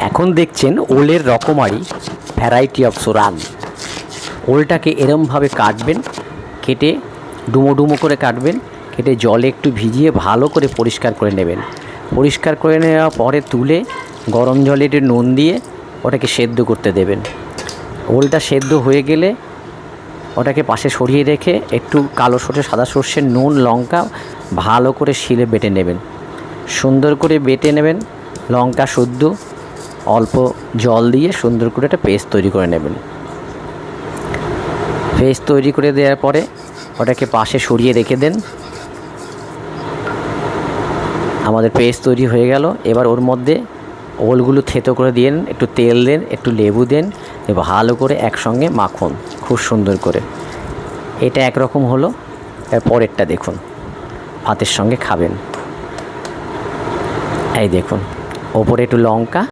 এখন দেখছেন ওলের রকমারি ভ্যারাইটি অফ সোরাগ। ওলটাকে এরমভাবে কাটবেন, কেটে ডুমো ডুমো করে কাটবেন, কেটে জলে একটু ভিজিয়ে ভালো করে পরিষ্কার করে নেবেন। পরিষ্কার করে নেওয়ার পরে তুলে গরম জলে একটু নুন দিয়ে ওটাকে সেদ্ধ করতে দেবেন। ওলটা সেদ্ধ হয়ে গেলে ওটাকে পাশে সরিয়ে রেখে একটু কালো সর্ষে, সাদা সর্ষে, নুন, লঙ্কা ভালো করে শিলে বেটে নেবেন। সুন্দর করে বেটে নেবেন, লঙ্কা শুদ্ধ, অল্প জল দিয়ে সুন্দর করে একটা পেস্ট তৈরি করে নেবেন। পেস্ট তৈরি করে দেওয়ার পরে ওটাকে পাশে সরিয়ে রেখে দেন। আমাদের পেস্ট তৈরি হয়ে গেল। এবার ওর মধ্যে ওলগুলো থেতো করে দিন, একটু তেল দেন, একটু লেবু দেন, ভালো করে একসঙ্গে মাখুন খুব সুন্দর করে। এটা একরকম হলো। এর পরেরটা দেখুন, ভাতের সঙ্গে খাবেন। এই দেখুন, ওপরে একটু লঙ্কা,